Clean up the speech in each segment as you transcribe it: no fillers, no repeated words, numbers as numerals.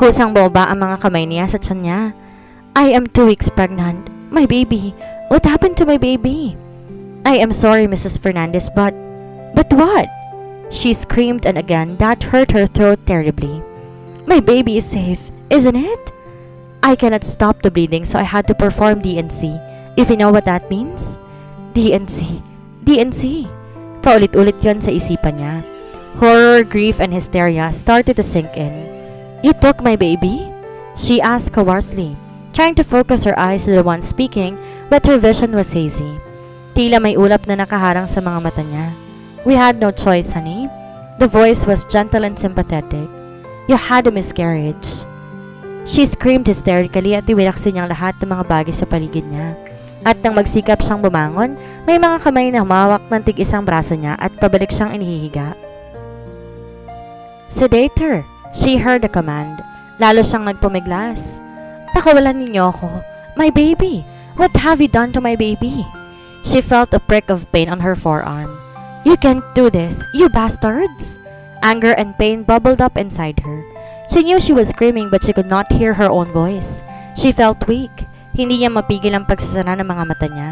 Kusang boba ang mga kamay niya sa tiyan niya. I am 2 weeks pregnant. My baby. What happened to my baby? I am sorry, Mrs. Fernandez, but what? She screamed, and again that hurt her throat terribly. My baby is safe, isn't it? I cannot stop the bleeding, so I had to perform DNC. If you know what that means? DNC. DNC. Paulit-ulit yon sa isipan niya. Horror, grief, and hysteria started to sink in. You took my baby? She asked coarsely, trying to focus her eyes to the one speaking, but her vision was hazy. Tila may ulap na nakaharang sa mga mata niya. We had no choice, honey. The voice was gentle and sympathetic. You had a miscarriage. She screamed hysterically at iwinaksin niyang lahat ng mga bagay sa paligid niya. At nang magsikap siyang bumangon, may mga kamay na humawak ng tig-isang braso niya at pabalik siyang inihihiga. Sedate her. She heard the command. Lalo siyang nagpumiglas. Pakawalan ninyo ako. My baby. What have you done to my baby? She felt a prick of pain on her forearm. You can't do this, you bastards! Anger and pain bubbled up inside her. She knew she was screaming but she could not hear her own voice. She felt weak. Hindi niya mapigil ang pagsasana ng mga mata niya.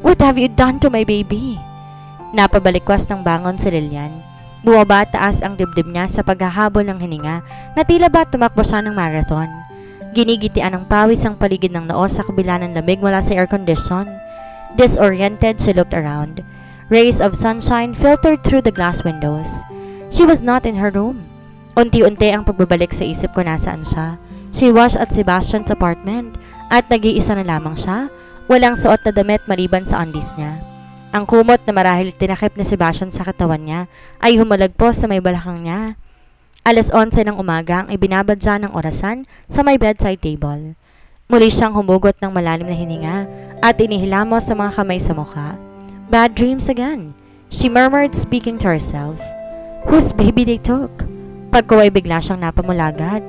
What have you done to my baby? Napabalikwas ng bangon si Lilian. Bumaba at taas ang dibdib niya sa paghahabol ng hininga na tila ba tumakbo siya ng marathon. Ginigitian ng pawis ang paligid ng noo sa kabila ng lamig mula sa air condition. Disoriented, she looked around. Rays of sunshine filtered through the glass windows. She was not in her room. Unti-unti ang pagbabalik sa isip ko nasaan siya. She was at Sebastian's apartment at nag-iisa na lamang siya, walang suot na damit maliban sa undies niya. Ang kumot na marahil tinakip ni Sebastian sa katawan niya ay humalagpos sa may balakang niya. 11:00 ng umaga ang ibinabadya ng orasan sa may bedside table. Muli siyang humugot ng malalim na hininga at inihilamos sa mga kamay sa mukha. Bad dreams again, she murmured, speaking to herself. Whose baby they took? Pagkuway bigla siyang napamulagad.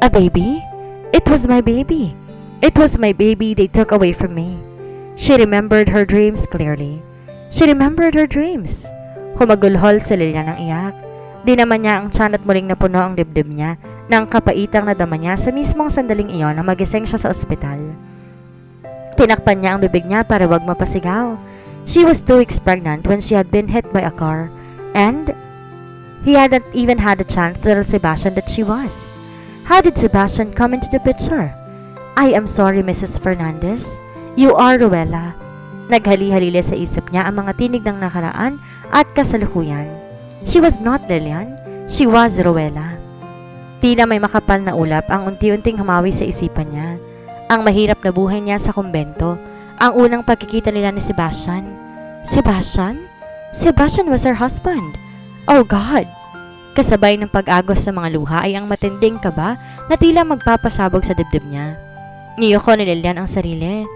A baby? It was my baby. It was my baby they took away from me. She remembered her dreams clearly. She remembered her dreams. Humagulhol si Lilian ng iyak. Di naman niya ang tiyan at muling napuno ang dibdib niya ng kapaitang nadama niya sa mismong sandaling iyon na magising siya sa ospital. Tinakpan niya ang bibig niya para wag mapasigaw. She was 2 weeks pregnant when she had been hit by a car, and he hadn't even had a chance to tell Sebastian that she was. How did Sebastian come into the picture? I am sorry, Mrs. Fernandez. You are Ruela. Naghali-halili sa isip niya ang mga tinig ng nakaraan at kasalukuyan. She was not Lilian. She was Ruela. Tila may makapal na ulap ang unti-unting humawi sa isipan niya. Ang mahirap na buhay niya sa kumbento. Ang unang pagkikita nila ni Sebastian. Sebastian? Sebastian was her husband. Oh God! Kasabay ng pag-agos sa mga luha ay ang matinding kaba na tila magpapasabog sa dibdib niya. Niyoko ni Lilian ang sarili.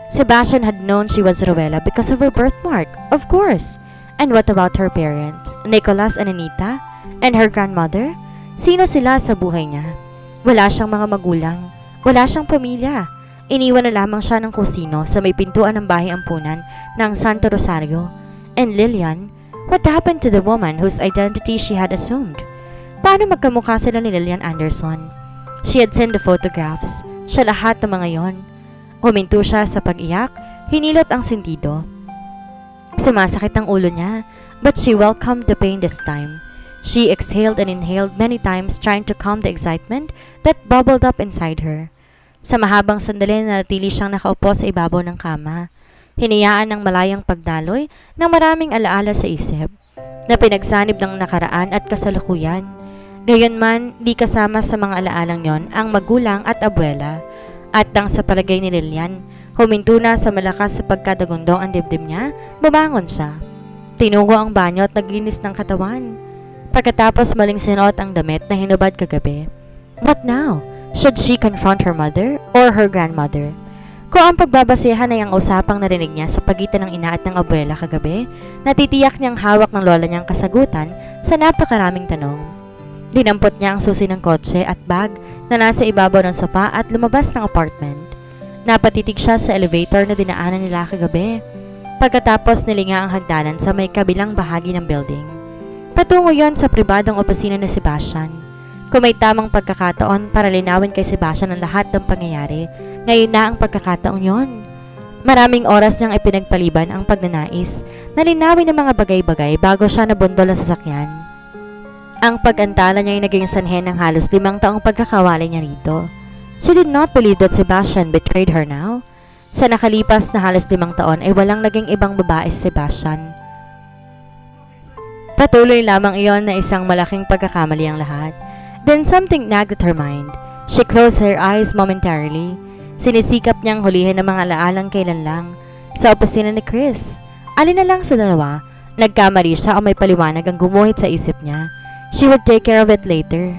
Sebastian had known she was Ruela because of her birthmark, of course. And what about her parents, Nicholas and Anita? And her grandmother? Sino sila sa buhay niya? Wala siyang mga magulang. Wala siyang pamilya. Iniwan na lamang siya ng kusino sa may pintuan ng bahay ampunan ng Santo Rosario. And Lilian, what happened to the woman whose identity she had assumed? Paano magkamukha sila ni Lilian Anderson? She had seen the photographs. Siya lahat ng mga yon. Huminto siya sa pag-iyak, hinilot ang sentido. Sumasakit ang ulo niya, but she welcomed the pain this time. She exhaled and inhaled many times, trying to calm the excitement that bubbled up inside her. Sa mahabang sandali natili siyang nakaupo sa ibabaw ng kama. Hinayaan ng malayang pagdaloy ng maraming alaala sa isip na pinagsanib ng nakaraan at kasalukuyan. Gayunman, di kasama sa mga alaalang yon ang magulang at abuela. At nang sa palagay ni Lilian, huminto na sa malakas sa pagkadagundong ang dibdib niya, bumangon siya. Tinugo ang banyo at naglinis ng katawan. Pagkatapos maling sinuot ang damit na hinubad kagabi. What now? Should she confront her mother or her grandmother? Kung ang pagbabasehan ay ang usapang narinig niya sa pagitan ng ina at ng abuela kagabi, natitiyak niyang hawak ng lola niyang kasagutan sa napakaraming tanong. Dinampot niya ang susi ng kotse at bag na nasa ibabaw ng sofa at lumabas ng apartment. Napatitig siya sa elevator na dinaanan nila kagabi. Pagkatapos nilinga ang hagdanan sa may kabilang bahagi ng building. Patungo yon sa pribadong opisina ni Sebastian. Kung may tamang pagkakataon para linawin kay Sebastian ang lahat ng pangyayari, ngayon na ang pagkakataon yon. Maraming oras niyang ipinagpaliban ang pagnanais na linawin ng mga bagay-bagay bago siya nabundol sa sasakyan. Ang pag-antala niya ay naging sanhe ng halos 5 taong pagkakawalay niya rito. She did not believe that Sebastian betrayed her now. Sa nakalipas na halos 5 taon ay walang naging ibang babae si Sebastian. Patuloy lamang iyon na isang malaking pagkakamali ang lahat. Then something nagged at her mind. She closed her eyes momentarily. Sinisikap niyang hulihin ang mga alaalang kailan lang. Sa opisina ni Chris. Alin na lang sa dalawa, nagkamali siya o may paliwanag ang gumuhit sa isip niya. She would take care of it later.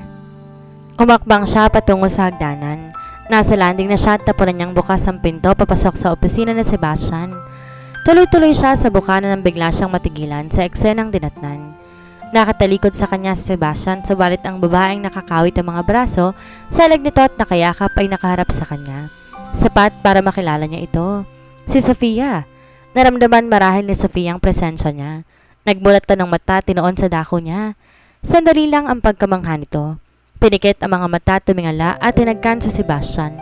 Umakbang siya patungo sa hagdanan. Nasa landing na siya at tapunan niyang bukas ang pinto papasok sa opisina ni Sebastian. Tuloy-tuloy siya sa bukana nang bigla siyang matigilan sa eksenang dinatnan. Nakatalikod sa kanya si Sebastian, subalit ang babaeng nakakawit ang mga braso sa leg nito at nakayakap ay nakaharap sa kanya. Sapat para makilala niya ito. Si Sophia. Naramdaman marahil ni Sophia ang presensya niya. Nagmulat na ng mata tinoon sa dako niya. Sandali lang ang pagkamangha nito. Pinikit ang mga mata tumingala at tinagkan sa Sebastian.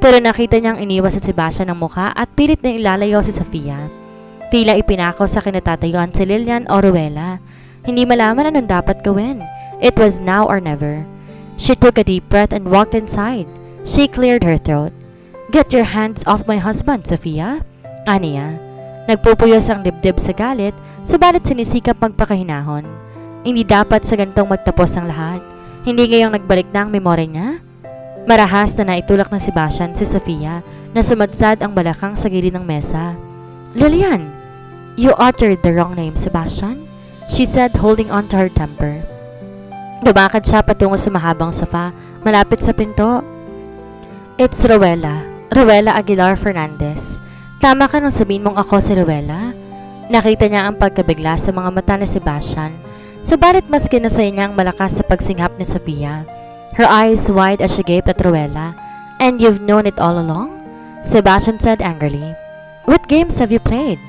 Pero nakita niyang iniwas sa Sebastian ang mukha at pilit na ilalayo si Sophia. Tila ipinako sa kinatatayuan si Lilian o Ruela. Hindi malaman anong dapat gawin. It was now or never. She took a deep breath and walked inside. She cleared her throat. "Get your hands off my husband, Sophia," aniya. Nagpupuyos ang dibdib sa galit, subalit sinisikap magpakahinahon. Hindi dapat sa gantong magtapos ang lahat. Hindi ngayong nagbalik na ang memorya niya. Marahas na naitulak ng Sebastian si Sophia na sumadsad ang balakang sa gilid ng mesa. "Lilian, you uttered the wrong name, Sebastian," she said, holding on to her temper. Lumakad siya patungo sa mahabang sofa, malapit sa pinto. "It's Ruela. Ruela Aguilar Fernandez. Tama ka nung sabihin mong ako si Ruela." Nakita niya ang pagkabigla sa mga mata ni Sebastian. Subalit mas kinasaya niya ang malakas sa pagsinghap ni Sophia. Her eyes wide as she gaped at Ruela. "And you've known it all along?" Sebastian said angrily. "What games have you played?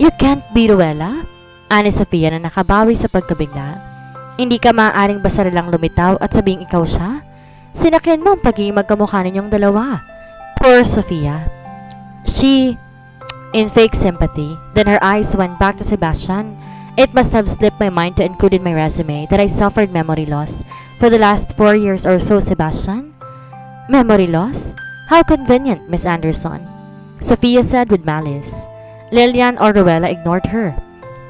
You can't be Ruela," ani Sophia na nakabawi sa pagkabigla. "Hindi ka maaaring basta lang lumitaw at sabing ikaw siya. Sinakyan mo ang pagiging magkamukha ninyong dalawa." Poor Sophia. She, in fake sympathy, then her eyes went back to Sebastian. "It must have slipped my mind to include in my resume that I suffered memory loss for the last 4 years or so, Sebastian." "Memory loss? How convenient, Miss Anderson," Sophia said with malice. Lilian or Ruela ignored her.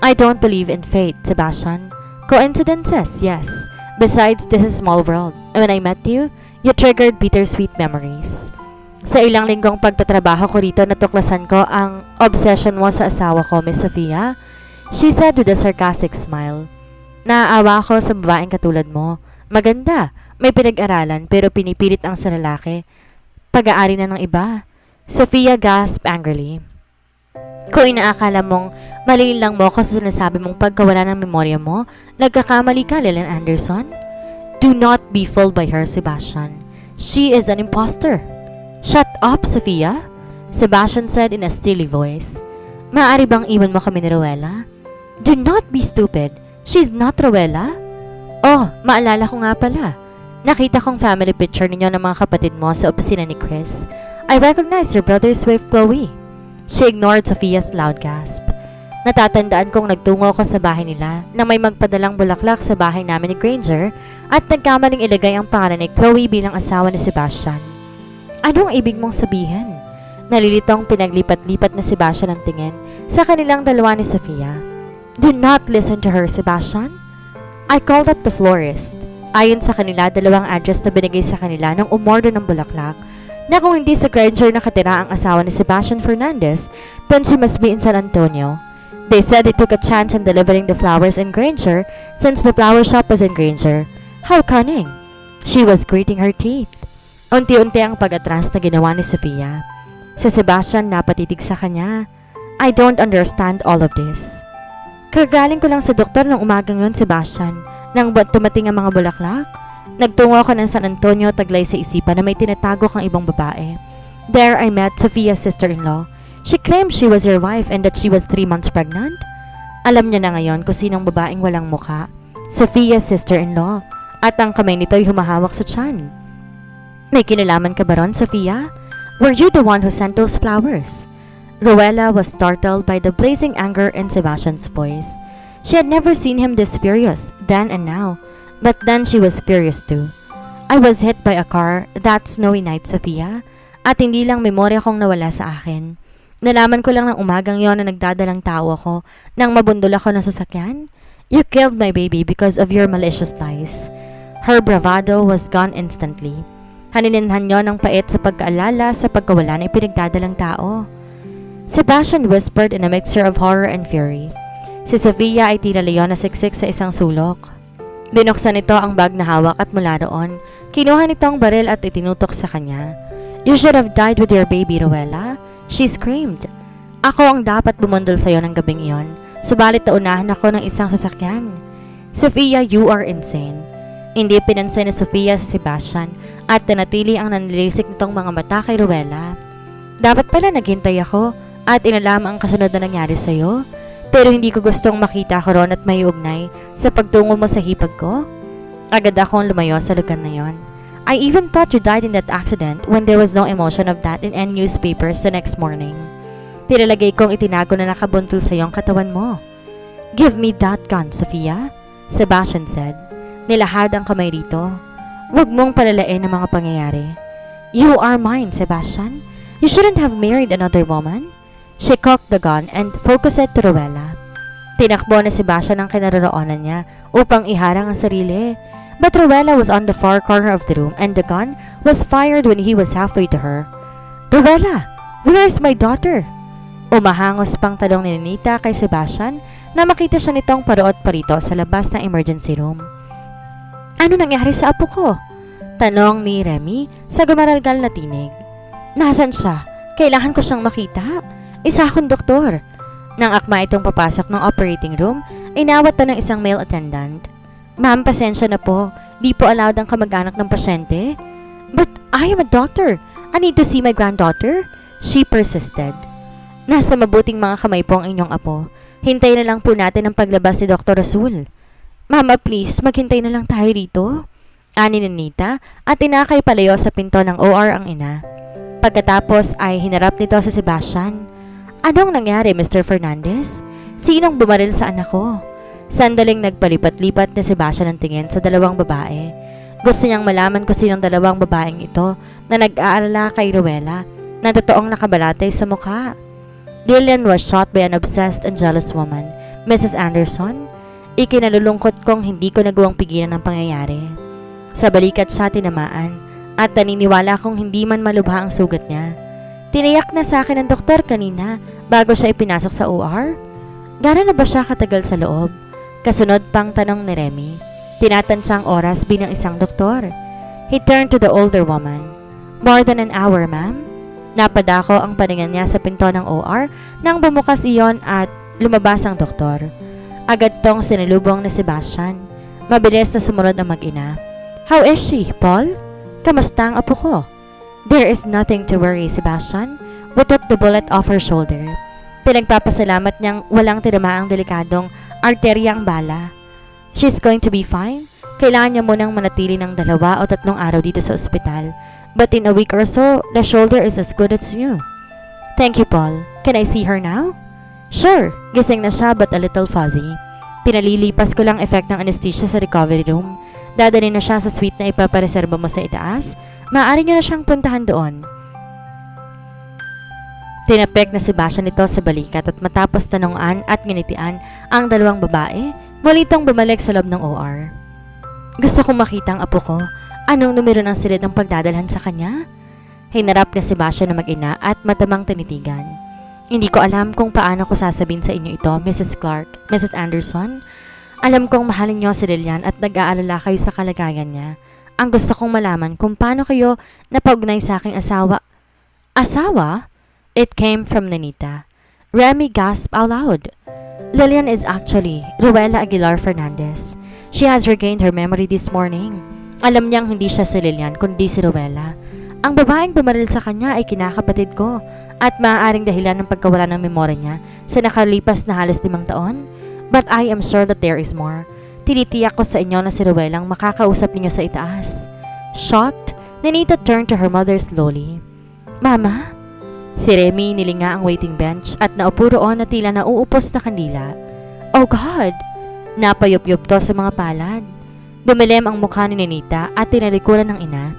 "I don't believe in fate, Sebastian. Coincidences, yes. Besides, this is a small world. And when I met you, you triggered bittersweet memories." Sa ilang linggong pagtatrabaho ko rito, natuklasan ko ang obsession mo sa asawa ko, Miss Sophia, she said with a sarcastic smile. "Naaawa ako sa babaeng katulad mo. Maganda, may pinag-aralan pero pinipilit ang sa lalaki. Pag-aari na ng iba." Sophia gasped angrily. "Kung inaakala mong mali lang mo kasi sinasabi mong pagkawala ng memorya mo, nagkakamali ka, Lilian Anderson. Do not be fooled by her, Sebastian. She is an imposter." "Shut up, Sophia," Sebastian said in a steely voice. "Maaari bang iwan mo kami ni Ruela?" "Do not be stupid. She's not Ruela." "Oh, maalala ko nga pala. Nakita kong family picture ninyo ng mga kapatid mo sa opisina ni Chris. I recognize your brother's wife, Chloe." She ignored Sophia's loud gasp. "Natatandaan kong nagtungo ko sa bahay nila na may magpadalang bulaklak sa bahay namin ni Granger at nagkamaling ilagay ang pangalan ni Chloe bilang asawa ni Sebastian." "Anong ibig mong sabihin?" Nalilitong pinaglipat-lipat na Sebastian ang tingin sa kanilang dalawa ni Sophia. "Do not listen to her, Sebastian. I called up the florist. Ayon sa kanila, 2 address na binigay sa kanila nang umorder ng bulaklak na kung hindi sa Granger nakatira ang asawa ni Sebastian Fernandez, then she must be in San Antonio. They said they took a chance in delivering the flowers in Granger since the flower shop was in Granger. How cunning." She was gritting her teeth. Unti-unti ang pag-atras na ginawa ni Sophia. Si Sebastian napatitig sa kanya. "I don't understand all of this. Kagaling ko lang sa doktor ng umagang yun, Sebastian, nang tumating ang mga bulaklak. Nagtungo ako ng San Antonio, taglay sa isipan na may tinatago kang ibang babae. There I met Sophia's sister-in-law. She claimed she was your wife and that she was 3 months pregnant. Alam niya na ngayon kung sinong babaeng walang mukha. Sophia's sister-in-law. at ang kamay nito'y humahawak sa tiyan. May kinalaman ka ba ron, Sophia? Were you the one who sent those flowers? Rowella was startled by the blazing anger in Sebastian's voice. She had never seen him this furious, then and now, but then she was furious too. I was hit by a car that snowy night, Sophia, at hindi lang memorya kong nawala sa akin. Nalaman ko lang ng umagang yon na nagdadalang tao ako nang mabundol ako ng sasakyan. You killed my baby because of your malicious lies. Her bravado was gone instantly. Hanininhan yon ng pait sa pagkaalala sa pagkawala ng ipinagdadalang tao. Sebastian whispered in a mixture of horror and fury. Si Sophia ay tila leon na siksik sa isang sulok. Binuksan nito ang bag na hawak at mula roon, kinuha nito ang baril at itinutok sa kanya. You should have died with your baby, Rowella. She screamed. Ako ang dapat bumundol sa'yo ng gabing iyon, subalit naunahan ako ng isang sasakyan. Sophia, you are insane. Hindi pinansin ni Sophia si Sebastian at nanatili ang nanlilisik nitong mga mata kay Rowella. Dapat pala naghintay ako at inalam ang kasunod na nangyari sa'yo, pero hindi ko gustong makita ko ron at may ugnay sa pagtungo mo sa hipag ko. Agad akong lumayo sa lugar na yon. I even thought you died in that accident when there was no emotion of that in any newspapers the next morning. Pinalagay kong itinago na nakabuntul sa iyong katawan mo. Give me that gun, Sophia, Sebastian said. Nilahad ang kamay rito. Huwag mong palalain ang mga pangyayari. You are mine, Sebastian. You shouldn't have married another woman. She cocked the gun and focused it to Rowella. Tinakbo na Sebastian ang kinaroroonan niya upang iharang ang sarili. But Rowella was on the far corner of the room and the gun was fired when he was halfway to her. Rowella, where is my daughter? Umahangos pang talong ni Ninita kay Sebastian na makita siya nitong paroot parito sa labas ng emergency room. Ano nangyari sa apo ko? Tanong ni Remy sa gumaralgal na tinig. Nasaan siya? Kailangan ko siyang makita. Isa akong doktor. Nang akma itong papasok ng operating room, inawat to ng isang male attendant. Ma'am, pasensya na po. Di po allowed ang kamag-anak ng pasyente. But I am a doctor. I need to see my granddaughter. She persisted. Nasa mabuting mga kamay po ang inyong apo. Hintay na lang po natin ang paglabas ni Dr. Rasul. Mama, please, maghintay na lang tayo rito. Ani ni Nita at tinakay palayo sa pinto ng OR ang ina. Pagkatapos ay hinarap nito sa Sebastian. Anong nangyari, Mr. Fernandez? Sinong bumaril sa anak ko? Sandaling nagpalipat-lipat na Sebastian ang tingin sa dalawang babae. Gusto niyang malaman kung sinong dalawang babaeng ito na nag-aalala kay Rowella na totoong nakabalatay sa mukha. Dillian was shot by an obsessed and jealous woman, Mrs. Anderson. Ikinalulungkot kong hindi ko nagawang pigilan ng pangyayari. Sa balikat siya tinamaan at naniniwala kong hindi man malubha ang sugat niya. Tiniyak na sa akin ng doktor kanina bago siya ipinasok sa OR. Gano'n na ba siya katagal sa loob? Kasunod pang tanong ni Remy. Tinatansya ang oras bilang isang doktor. He turned to the older woman. More than an hour, ma'am. Napadako ang paningin niya sa pinto ng OR nang bumukas iyon at lumabas ang doktor. Agad tong sinalubong ni Sebastian. Mabilis na sumunod ang mag-ina. How is she, Paul? Kamusta ang apo ko? There is nothing to worry, Sebastian. We took the bullet off her shoulder. Pinagpapasalamat niyang walang tinamaang delikadong arterya ang bala. She's going to be fine. Kailangan niya munang manatili ng 2 o 3 araw dito sa ospital. But in a week or so, the shoulder is as good as new. Thank you, Paul. Can I see her now? Sure. Gising na siya but a little fuzzy. Pinalilipas ko lang effect ng anesthesia sa recovery room. Dadalhin na siya sa suite na ipapareserba mo sa itaas. Maaari niyo na siyang puntahan doon. Tinapik na si Sebastian nito sa balikat at matapos tanungan at nginitian ang dalawang babae, muli itong bumalik sa loob ng OR. Gusto kong makita ang apo ko. Anong numero ng silid ng pagdadalhan sa kanya? Hinarap na si Sebastian na mag-ina at matamang tinitigan. Hindi ko alam kung paano ko sasabihin sa inyo ito, Mrs. Clark, Mrs. Anderson. Alam kong mahalin niyo si Lilian at nag-aalala kayo sa kalagayan niya. Ang gusto kong malaman kung paano kayo napaugnay sa aking asawa. Asawa? It came from Nanita. Remy gasped out loud. Lilian is actually Rowella Aguilar Fernandez. She has regained her memory this morning. Alam niyang hindi siya si Lilian kundi si Rowella. Ang babaeng bumaril sa kanya ay kinakapatid ko at maaaring dahilan ng pagkawala ng memorya niya sa nakalipas na halos 5 taon. But I am sure that there is more. Tinitiyak ko sa inyo na si Ruelang makakausap ninyo sa itaas. Shocked, Nenita turned to her mother slowly. Mama? Si Remy nilinga ang waiting bench at naupo roon na tila nauupos na kandila. Oh God! Napayup-yup to sa mga palad. Dumilim ang mukha ni Nenita at tinalikuran ng ina.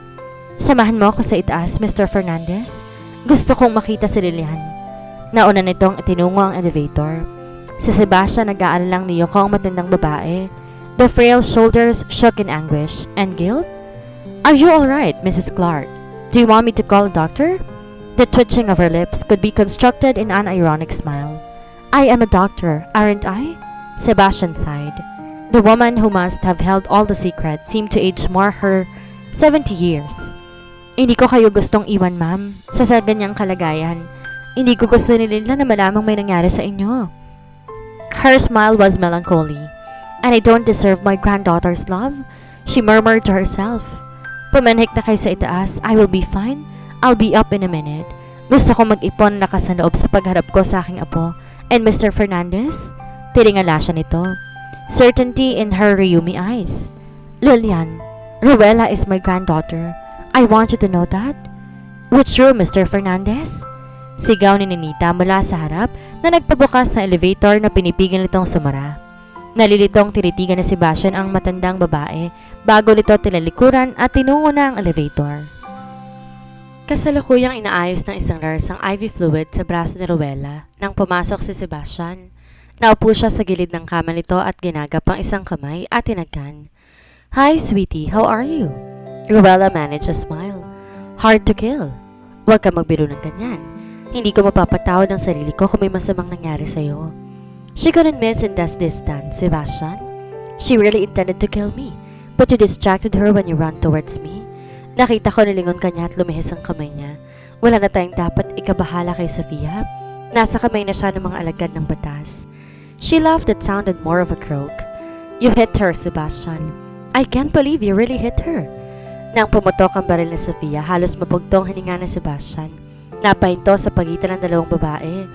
Samahan mo ako sa itaas, Mr. Fernandez. Gusto kong makita si Lilian. Nauna nitong itinungo ang elevator. Si Sebastian nag-aalalang niyo ko ang matandang babae. The frail shoulders shook in anguish and guilt. Are you alright, Mrs. Clark? Do you want me to call a doctor? The twitching of her lips could be constructed in an ironic smile. I am a doctor, aren't I? Sebastian sighed. The woman who must have held all the secrets seemed to age more her 70 years. Hindi ko kayo gustong iwan, ma'am. Sa ganyang kalagayan. Hindi ko gusto nila na malamang may nangyari sa inyo. Her smile was melancholy. And I don't deserve my granddaughter's love, she murmured to herself. Pumanhik na kayo sa itaas. I will be fine. I'll be up in a minute. Gusto ko mag-ipon lakas na loob sa pagharap ko sa aking apo. And Mr. Fernandez? Tiringala siya nito. Certainty in her reumy eyes. Lilian, Ruela is my granddaughter. I want you to know that. Which room, Mr. Fernandez? Sigaw ni Nenita mula sa harap na nagpabukas na elevator na pinipigil nitong sumara. Nalilitong tinitigan ni Sebastian ang matandang babae bago nito tinalikuran at tinungo na ang elevator. Kasalukuyang inaayos ng isang nurse ang IV fluid sa braso ni Ruela nang pumasok si Sebastian. Naupo siya sa gilid ng kama nito at ginagap ang isang kamay at tinagkan. Hi, sweetie. How are you? Ruela managed a smile. Hard to kill. Huwag ka magbiro ng ganyan. Hindi ko mapapatawad ang sarili ko kung may masamang nangyari sa'yo. She couldn't miss in this distance, Sebastian. She really intended to kill me, but you distracted her when you ran towards me. Nakita ko nilingon ka niya at lumihis ang kamay niya. Wala na tayong dapat ikabahala kay Sophia. Nasa kamay na siya ng mga alagad ng batas. She laughed that sounded more of a croak. You hit her, Sebastian. I can't believe you really hit her. Nang pumutok ang baril ni Sophia, halos mapugtong hininga ni Sebastian. Napahinto sa pagitan ng dalawang babae.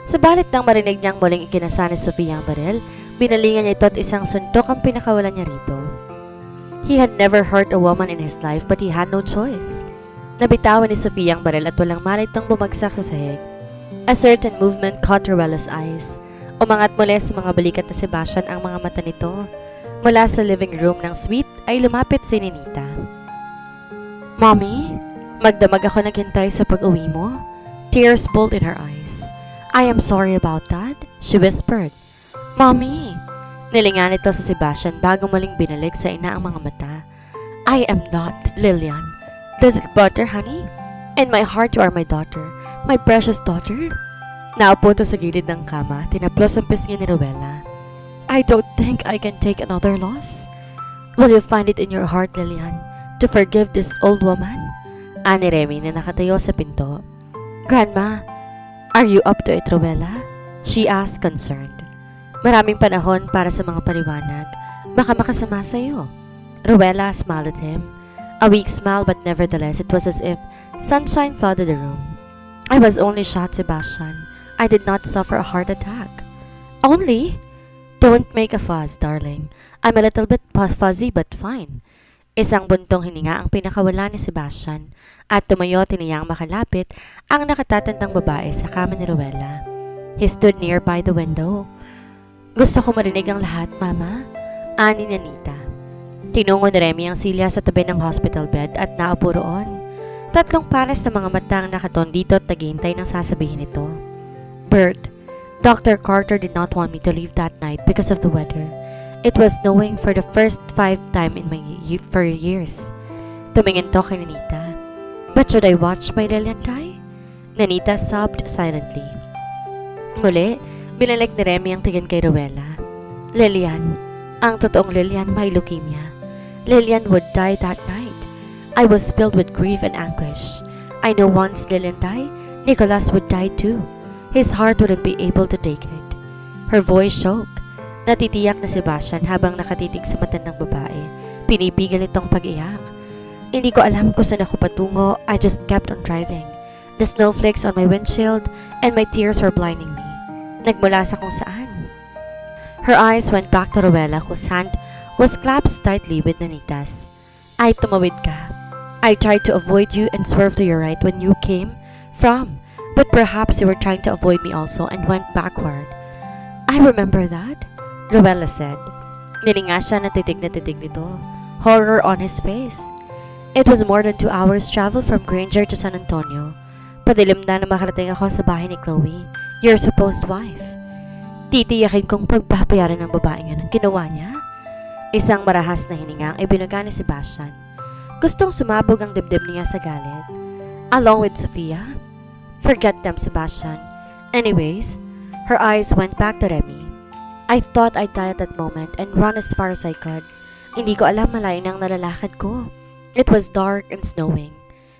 Sabalit nang marinig niyang muling ikinasa ni Sophia ang baril, binalingan niya ito at isang suntok ang pinakawalan niya rito. He had never hurt a woman in his life but he had no choice. Nabitawan ni Sophia ang baril at walang malay itong bumagsak sa sahig. A certain movement caught Ruela's eyes. Umangat muli sa mga balikat na Sebastian ang mga mata nito. Mula sa living room ng suite ay lumapit si Nenita. Mommy, magdamag ako naghintay sa pag-uwi mo. Tears pulled in her eyes. I am sorry about that, she whispered. Mommy! Nilingan ito sa Sebastian bago muling binalik sa ina ang mga mata. I am not, Lilian. Does it butter, honey? In my heart you are my daughter, my precious daughter. Naupo to sa gilid ng kama, tinaplos ang pisngi ni Ruela. I don't think I can take another loss. Will you find it in your heart, Lilian, to forgive this old woman? Ani Remy na nakatayo sa pinto. Grandma, are you up to it, Ruela? She asked, concerned. Maraming panahon para sa mga paliwanag. Baka makasama sa'yo. Ruela smiled at him. A weak smile, but nevertheless it was as if sunshine flooded the room. I was only shot, Sebastian. I did not suffer a heart attack. Only? Don't make a fuss, darling. I'm a little bit fuzzy but fine. Isang buntong hininga ang pinakawala ni Sebastian at tumayo tiniyang makalapit ang nakatatandang babae sa kama ni Ruela. He stood nearby the window. Gusto ko marinig ang lahat, Mama. Ani ni Nenita. Tinungo ni Remy ang silya sa tabi ng hospital bed at naupo roon. Tatlong pares na mga mata ang nakaton dito at naghihintay ng sasabihin nito. Bert, Dr. Carter did not want me to leave that night because of the weather. It was snowing for the first 5 times in my years. Tumingin to kay Nenita. But should I watch my Lilian die? Nenita sobbed silently. Muli, binalik ni Remy ang tingin kay Ruela. Lilian, ang totoong Lilian may leukemia. Lilian would die that night. I was filled with grief and anguish. I know once Lilian died, Nicholas would die too. His heart wouldn't be able to take it. Her voice shook. Natitiyak na Sebastian habang nakatitig sa matandang babae. Pinipigil itong pag-iyak. Hindi ko alam kung saan ako patungo. I just kept on driving. The snowflakes on my windshield and my tears were blinding me. Nagmula sa kung saan. Her eyes went back to Ruela whose hand was clasped tightly with Nanita's. Ay, tumawid ka. I tried to avoid you and swerved to your right when you came from, but perhaps you were trying to avoid me also and went backward. I remember that, Rowella said. Nilinga siya na titig nito, horror on his face. It was more than 2 hours travel from Granger to San Antonio. Padilim na makarating ako sa bahay ni Chloe, your supposed wife. Titiyakin kong pagbabayaran ng babaeng yun ang ginawa niya. Isang marahas na hininga ang ibinuga ni Sebastian. Gustong sumabog ang dibdib niya sa galit. Along with Sophia? Forget them, Sebastian. Anyways, her eyes went back to Remy. I thought I'd die at that moment and run as far as I could. Hindi ko alam malayo nang nalalakad ko. It was dark and snowing.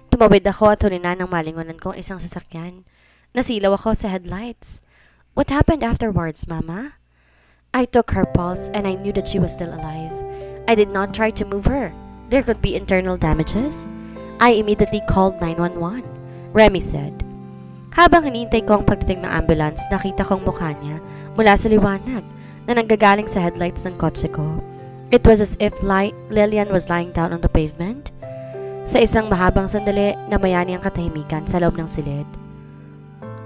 Tumawid ako at hulinan ng malingonan kong isang sasakyan. Nasilaw ako sa headlights. What happened afterwards, Mama? I took her pulse and I knew that she was still alive. I did not try to move her. There could be internal damages. I immediately called 911, Remy said. Habang hinintay ko ang pagdating ng ambulance, nakita kong mukha niya mula sa liwanag na nanggagaling sa headlights ng kotse ko. It was as if Lillian was lying down on the pavement. Sa isang mahabang sandali, namayani ang katahimikan sa loob ng silid.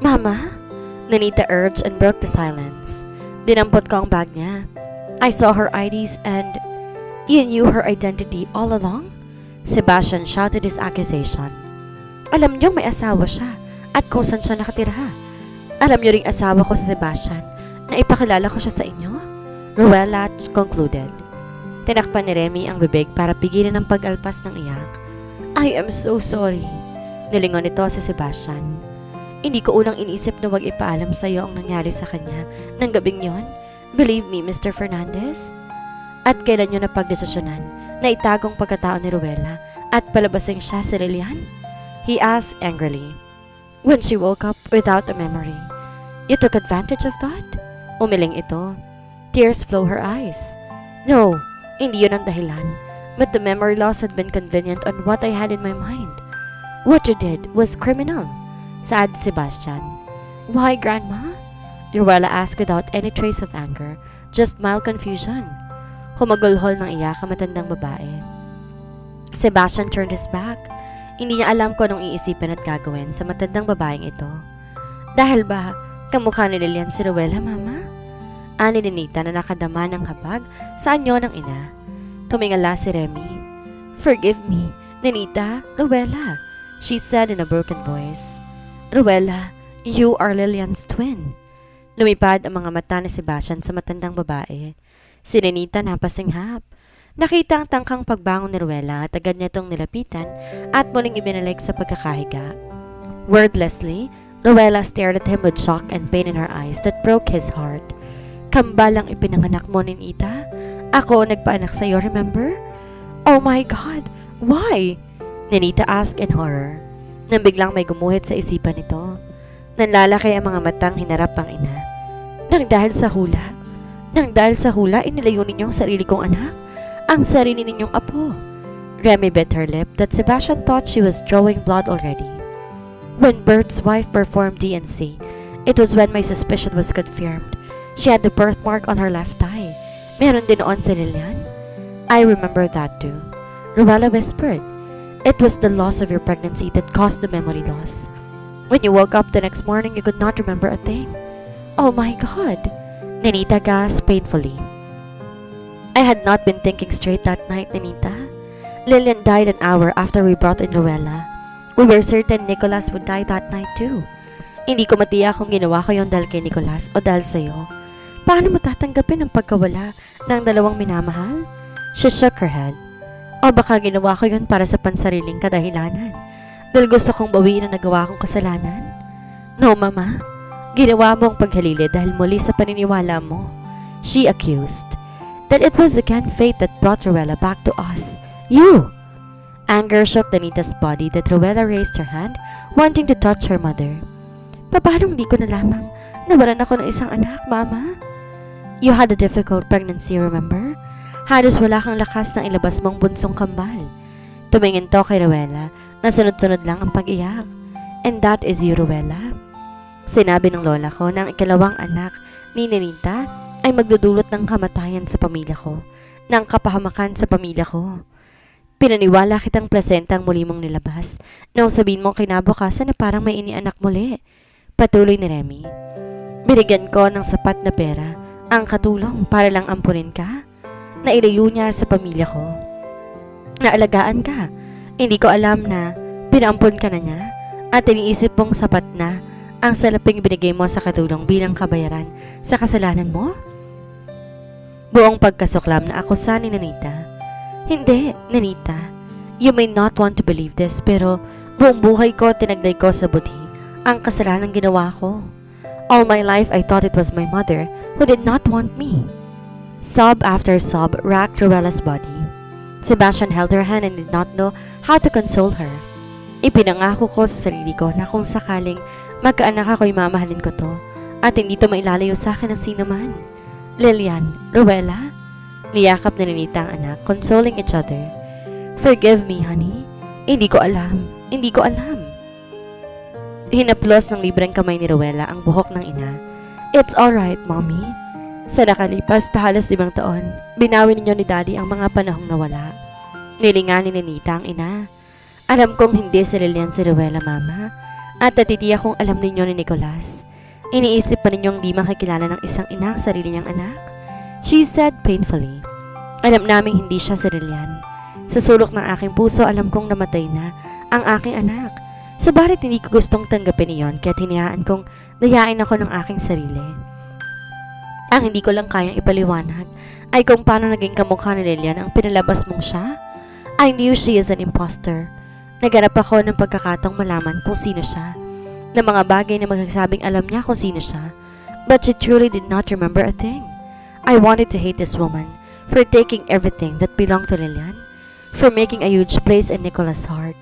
Mama? Nanita urged and broke the silence. Dinampot ko ang bag niya. I saw her IDs and... You knew her identity all along? Sebastian shouted his accusation. Alam niyong may asawa siya at kung saan siya nakatira. Alam niyo ring asawa ko si Sebastian na ipakilala ko siya sa inyo? Rowella concluded. Tinakpan ni Remy ang bibig para pigilin ang pag-alpas ng iyak. I am so sorry. Nilingon nito si Sebastian. Hindi ko unang iniisip na wag ipaalam sa iyo ang nangyari sa kanya ng gabing yon. Believe me, Mr. Fernandez. At kailan niyo napagdesisyonan na itagong pagkatao ni Rowella at palabasing siya si Lilian? He asked angrily. When she woke up without a memory. You took advantage of that? Umiling ito. Tears flow her eyes. No, hindi yun ang dahilan. But the memory loss had been convenient on what I had in my mind. What you did was criminal, said Sebastian. Why, Grandma? Rowella asked without any trace of anger, just mild confusion. Humagulhol ng iyak ang matandang babae. Sebastian turned his back. Hindi niya alam kung anong iisipin at gagawin sa matandang babaeng ito. Dahil ba, kamukha ni Lilian si Rowella, Mama? Ani ni Nita na nakadama ng habag sa anyo ng ina. Tumingala si Remy. Forgive me, Ninita, Rowella, she said in a broken voice. Rowella, you are Lilian's twin. Lumipad ang mga mata ni Sebastian sa matandang babae. Si Ninita napasinghap. Nakita ang tangkang pagbangon ni Rowella at agad niya itong nilapitan at muling ibinalik sa pagkakahiga. Wordlessly, Rowella stared at him with shock and pain in her eyes that broke his heart. Kambal ang ipinanganak mo, Ninita? Ako nagpaanak sa'yo, remember? Oh my God! Why? Ninita asked in horror. Nang biglang may gumuhit sa isipan nito. Nanlalaki ang mga matang hinarap ang ina. Nang dahil sa hula. Nang dahil sa hula, inilayo ninyong sarili kong anak. Ang sarili ninyong apo. Remy bit her lip that Sebastian thought she was drawing blood already. When Bert's wife performed D&C, it was when my suspicion was confirmed. She had the birthmark on her left thigh. Meron din noon si Lilian. I remember that too. Rowella whispered. It was the loss of your pregnancy that caused the memory loss. When you woke up the next morning, you could not remember a thing. Oh my God! Ninita gasped painfully. I had not been thinking straight that night, Ninita. Lilian died an hour after we brought in Rowella. We were certain Nicholas would die that night too. Hindi ko matiyak kung ginawa ko yon dahil kay Nicholas o dahil sa'yo. Paano mo tatanggapin ang pagkawala ng dalawang minamahal? She shook her head. O baka ginawa ko yon para sa pansariling kadahilanan. Dahil gusto kong bawiin ang nagawa kong kasalanan? No, Mama. Ginawa mo ang paghalili dahil muli sa paniniwala mo. She accused. That it was again fate that brought Rowella back to us. You! Anger shook Danita's body that Rowella raised her hand, wanting to touch her mother. Paano hindi ko nalamang nawalan ako ng isang anak, Mama? You had a difficult pregnancy, remember? Halos wala kang lakas ng ilabas mong bunsong kambal. Tumingin to kay Rowella na sunod-sunod lang ang pag-iyak. And that is you, Rowella. Sinabi ng lola ko na ang ikalawang anak ni Ninita ay magdudulot ng kamatayan sa pamilya ko ng kapahamakan sa pamilya ko. Pinaniwala kitang plasentang muli mong nilabas nung sabihin mong kinabukasan na parang may inianak muli. Patuloy ni Remy. Binigyan ko ng sapat na pera ang katulong para lang ampunin ka. Nailayo niya sa pamilya ko. Naalagaan ka. Hindi ko alam na pinaampun ka na niya at iniisip mong sapat na ang salaping binigay mo sa katulong bilang kabayaran sa kasalanan mo? Buong pagkasuklam na akusa ni Nanita. Hindi, Nanita. You may not want to believe this pero buong buhay ko tinaglay ko sa buti ang kasalanan ginawa ko. All my life I thought it was my mother who did not want me. Sob after sob racked Ruela's body. Sebastian held her hand and did not know how to console her. Ipinangako ko sa sarili ko na kung sakaling magkaanak ako'y mamahalin ko to at hindi to mailalayo sa akin ng sino man. Lilian, Ruela? Niyakap na Nanita ang anak, consoling each other. Forgive me, honey. Hindi ko alam. Hindi ko alam. Hinaplos ng libreng kamay ni Ruela ang buhok ng ina. It's alright, mommy. Sa nakalipas na halos 5 taon, binawi ninyo ni daddy ang mga panahong nawala. Nilingan ni Nanita ang ina. Alam kong hindi si Lilian si Ruela, mama. At natitiyak kong alam ninyo ni Nicolas. Iniisip pa ninyong di makakilala ng isang ina ang sarili niyang anak? She said painfully. Alam naming hindi siya si Lilian. Sa sulok ng aking puso, alam kong namatay na ang aking anak. Subalit hindi ko gustong tanggapin iyon kaya hinayaan kong dayain ako ng aking sarili. Ang hindi ko lang kayang ipaliwanag ay kung paano naging kamukha ni Lilian ang pinalabas mong siya. I knew she is an imposter. Naganap ako ng pagkakataong malaman kung sino siya, ng mga bagay na magsasabing alam niya kung sino siya, but she truly did not remember a thing. I wanted to hate this woman for taking everything that belonged to Lilian, for making a huge place in Nicolas' heart.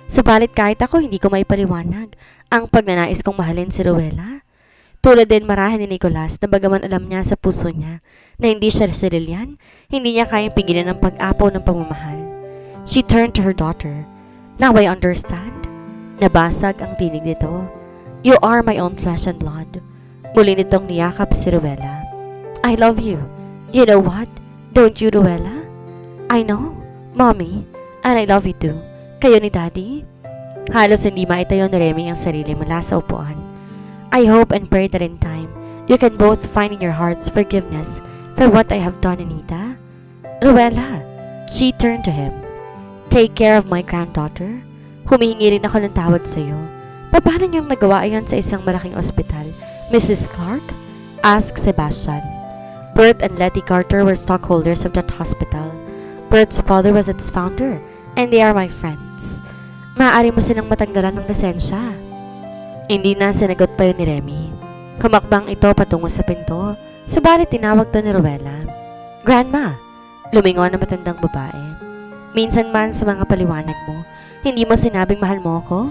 Subalit kahit ako hindi ko maipaliwanag ang pagnanais kong mahalin si Ruela. Tulad din marahil ni Nicolas na bagaman alam niya sa puso niya na hindi siya si Lilian, hindi niya kayang pigilan ang pag-apaw ng pagmamahal. She turned to her daughter. Now I understand. Nabasag ang tinig nito. You are my own flesh and blood. Muli nitong niyakap si Ruela. I love you. You know what? Don't you, Ruela? I know, Mommy. And I love you too. Kayo ni Daddy? Halos hindi maitayo ni Remy ang sarili mula sa upuan. I hope and pray that in time, you can both find in your hearts forgiveness for what I have done, Anita. Ruela. She turned to him. Take care of my granddaughter. Humihingi rin ako ng tawad sa iyo. Paano niyang nagawa iyan sa isang malaking ospital, Mrs. Clark? Asked Sebastian. Bert and Letty Carter were stockholders of that hospital. Bert's father was its founder, and they are my friends. Maaari mo silang matanggalan ng lisensya. Hindi na sinagot pa yun ni Remy. Humakbang ito patungo sa pinto, subalit tinawag to ni Ruela. Grandma! Lumingon ang matandang babae. Minsan man sa mga paliwanag mo, hindi mo sinabing mahal mo ako?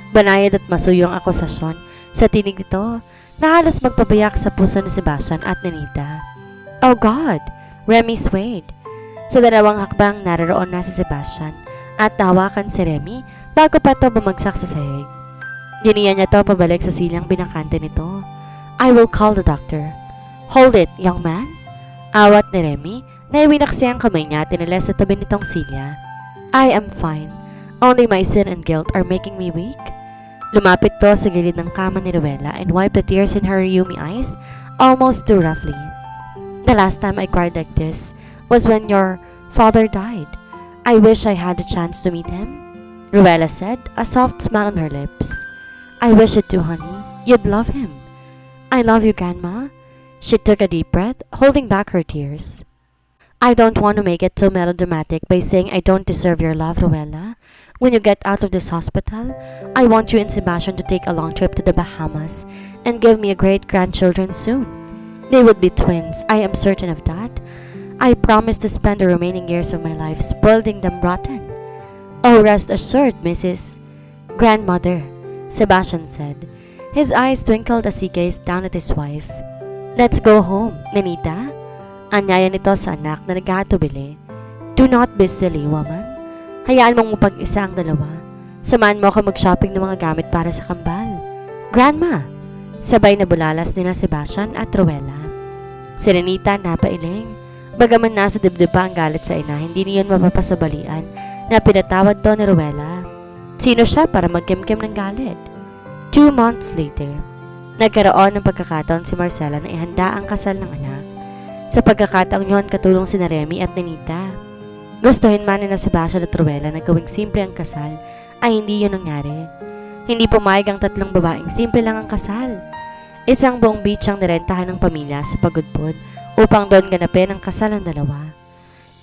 Banayad at masuyong akusasyon sa tinig nito na halos magpapayak sa puso ni Sebastian at Nanita. Oh God! Remy swayed. Sa dalawang hakbang naroon na si Sebastian at nahawakan si Remy bago pa ito bumagsak sa sahig. Giniya niya to pabalik sa silang binakante nito. I will call the doctor. Hold it, young man. Awat ni Remy na iwinaksi ang kamay niya at tinalas sa tabi nitong silya. I am fine. Only my sin and guilt are making me weak. Lumapit to sa gilid ng kama ni Ruela and wiped the tears in her yummy eyes almost too roughly. The last time I cried like this was when your father died. I wish I had the chance to meet him. Ruela said, a soft smile on her lips. I wish it too, honey. You'd love him. I love you, Grandma. She took a deep breath, holding back her tears. I don't want to make it so melodramatic by saying I don't deserve your love, Ruela. When you get out of this hospital, I want you and Sebastian to take a long trip to the Bahamas and give me a great-grandchildren soon. They would be twins, I am certain of that. I promise to spend the remaining years of my life spoiling them rotten. Oh, rest assured, Mrs. Grandmother, Sebastian said. His eyes twinkled as he gazed down at his wife. Let's go home, Nanita. Anyaya nito sa anak na nagkatubili. Do not be silly, woman. Hayaan mong mapag-isa ang dalawa. Samahan mo ako mag-shopping ng mga gamit para sa kambal. Grandma! Sabay na bulalas nila Sebastian at Ruela. Si Nanita napailing. Bagaman nasa dibdib pa ang galit sa ina, hindi niyon mapapasabalian na pinatawad to ni Rowella. Sino siya para magkimkim ng galit? 2 months later, nagkaroon ng pagkakataon si Marcela na ihanda ang kasal ng anak. Sa pagkakataong yon, katulong si Remy at Nenita. Gustuhin man ni na Sebastian at Rowella na gawing simple ang kasal, ay hindi yun nangyari. Hindi pumayag ang 3 babaeng simple lang ang kasal. Isang buong beach ang nirentahan ng pamilya sa Pagudpod upang doon ganapin ang kasal ng dalawa.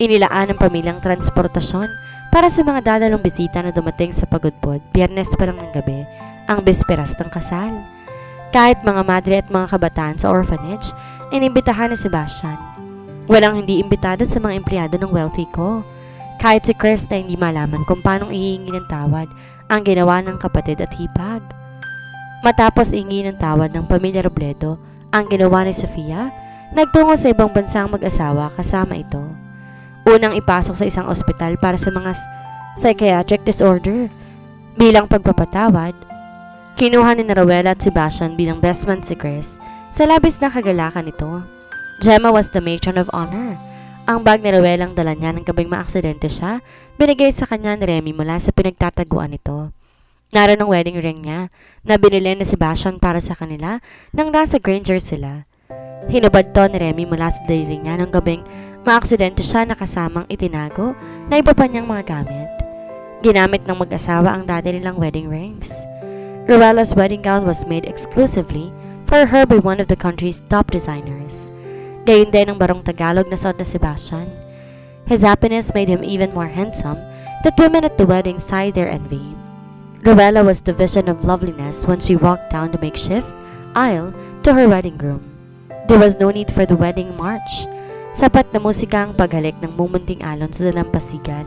Inilaan ng pamilyang transportasyon para sa mga dadalong bisita na dumating sa Pagudpod, Biyernes pa lang ng gabi, ang bisperas ng kasal. Kahit mga madre at mga kabataan sa orphanage, inimbitahan ni Sebastian. Walang hindi imbitado sa mga empleyado ng wealthy ko. Kahit si Chris na hindi malaman kung paanong ihingi ng tawad ang ginawa ng kapatid at hipag. Matapos ihingi ng tawad ng pamilya Robledo ang ginawa ni Sophia, nagtungo sa ibang bansang mag-asawa kasama ito. Unang ipasok sa isang ospital para sa mga psychiatric disorder. Bilang pagpapatawad, kinuha ni Rowella at Sebastian bilang best man si Chris sa labis na kagalakan nito. Gemma was the matron of honor. Ang bag ni Rowella ang dala niya ng gabing maaksidente siya, binigay sa kanya ni Remy mula sa pinagtataguan nito. Naroon ang wedding ring niya na binili ni Sebastian para sa kanila nang nasa Granger sila. Hinubad to ni Remy mula sa daliri niya ng gabing maaksidente siya na kasamang itinago na iba pa niyang mga gamit. Ginamit ng mag-asawa ang dati nilang wedding rings. Rowella's wedding gown was made exclusively for her by one of the country's top designers. Gayon din ang barong Tagalog na suot na Sebastian. His happiness made him even more handsome that women at the wedding sighed their envy. Rowella was the vision of loveliness when she walked down the makeshift aisle to her wedding groom. There was no need for the wedding march. Sapat na musika ang paghalik ng mumunting alon sa dalampasigan.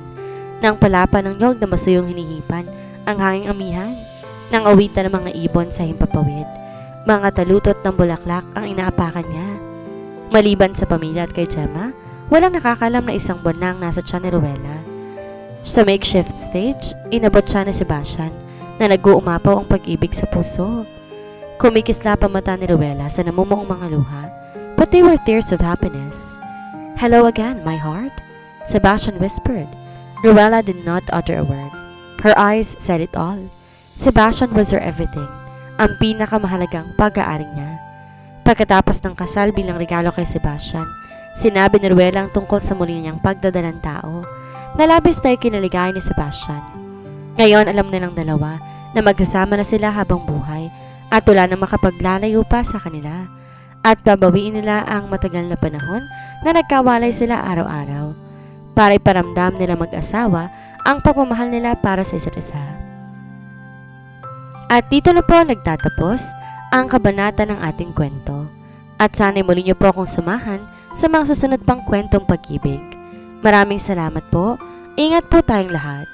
Nang palapa ng nyog na masuyong hinihipan ang hanging amihan. Nang awitan ng mga ibon sa himpapawid. Mga talutot ng bulaklak ang inaapakan niya. Maliban sa pamilya at kay Gemma, walang nakakalam na isang buwan na ang nasa tiyan ni Rowella. Sa makeshift stage, inabot siya ni Sebastian na nag-uumapaw ang pag-ibig sa puso. Kumikisla pa mata ni Rowella sa namumuong mga luha, but they were tears of happiness. "Hello again, my heart," Sebastian whispered. Rowella did not utter a word. Her eyes said it all. Sebastian was her everything, ang pinakamahalagang pag-aaring niya. Pagkatapos ng kasal bilang regalo kay Sebastian, sinabi ni Rowella ang tungkol sa muli niyang pagdadalang tao. Nalabis na ikinaligay ni Sebastian. Ngayon alam nilang dalawa na magsasama na sila habang buhay at wala na makapaglalayo pa sa kanila at babawiin nila ang matagal na panahon na nagkawalay sila araw-araw para iparamdam nila mag-asawa ang pagmamahal nila para sa isa't isa. At dito na po nagtatapos ang kabanata ng ating kwento at sana'y muli niyo po akong samahan sa mga susunod pang kwentong pag-ibig. Maraming salamat po. Ingat po tayong lahat.